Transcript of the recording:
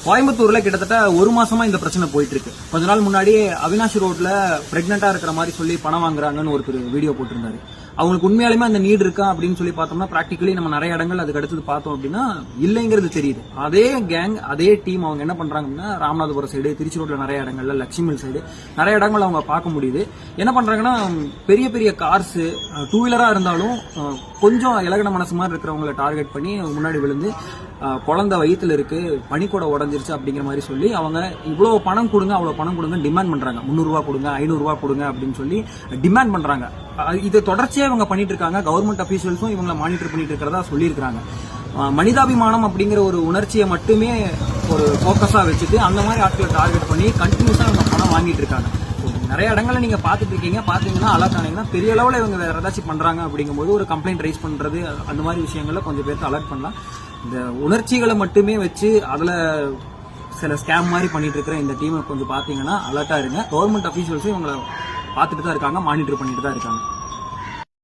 கோயம்புத்தூர்ல கிட்டத்தட்ட ஒரு மாசமா இந்த பிரச்சனை போயிட்டு இருக்கு. கொஞ்ச நாள் முன்னாடி அவினாஷி ரோட்ல பிரெக்னெண்டா இருக்கிற மாதிரி சொல்லி பணம் வாங்குறாங்கன்னு ஒருத்தர் வீடியோ போட்டிருந்தாரு. அவங்களுக்கு உண்மையாலுமே அந்த நீட் இருக்கா அப்படின்னு சொல்லி பார்த்தோம்னா பிராக்டிகலி நம்ம நிறைய இடங்கள் அதுக்கு அடுத்தது பார்த்தோம் அப்படின்னா இல்லைங்கிறது தெரியுது. அதே கேங் அதே டீம் அவங்க என்ன பண்றாங்கன்னா ராமநாதபுரம் சைடு, திருச்சி ரோட்ல நிறைய இடங்கள்ல, லட்சுமில் சைடு நிறைய இடங்கள் அவங்க பார்க்க முடியுது. என்ன பண்றாங்கன்னா பெரிய பெரிய கார்ஸ், டூ வீலரா இருந்தாலும் கொஞ்சம் இலகன மனசு மாதிரி இருக்கிறவங்களை டார்கெட் பண்ணி முன்னாடி விழுந்து குழந்தை வயிற்றுல இருக்கு, பனிக்கூட உடஞ்சிருச்சு அப்படிங்கிற மாதிரி சொல்லி அவங்க இவ்வளவு பணம் கொடுங்க அவ்வளவு பணம் கொடுங்க டிமாண்ட் பண்றாங்க. 300 ரூபா கொடுங்க, 500 ரூபா கொடுங்க அப்படின்னு சொல்லி டிமாண்ட் பண்றாங்க. இது தொடர்ச்சியா இவங்க பண்ணிட்டு இருக்காங்க. கவர்மெண்ட் அபிஷியல்ஸும் இவங்களை மானிட்டர் பண்ணிட்டு இருக்கிறதா சொல்லியிருக்காங்க. மனிதாபிமானம் அப்படிங்கிற ஒரு உணர்ச்சியை மட்டுமே ஒரு போக்கஸா வச்சுட்டு அந்த மாதிரி ஆட்களை டார்கெட் பண்ணி கண்டினியூஸா இவங்க பணம் வாங்கிட்டு இருக்காங்க. நிறைய இடங்கள்ல நீங்க பாத்துட்டு இருக்கீங்க. பாத்தீங்கன்னா அலர்ட் ஆனீங்கன்னா பெரிய அளவுல இவங்க வேற ஏதாச்சும் பண்றாங்க அப்படிங்கும்போது ஒரு கம்ப்ளைண்ட் ரைஸ் பண்றது, அந்த மாதிரி விஷயங்கள்ல கொஞ்சம் பேருக்கு அலர்ட் பண்ணலாம். இந்த உணர்ச்சிகளை மட்டுமே வச்சு அதுல சில ஸ்கேம் மாதிரி பண்ணிட்டு இருக்கிற இந்த டீமை கொஞ்சம் பாத்தீங்கன்னா அலர்ட்டா இருங்க. கவர்மெண்ட் அபிஷியல்ஸும் இவங்களை பார்த்துட்டு தான் இருக்காங்க, மானிட்டர் பண்ணிட்டு தான் இருக்காங்க.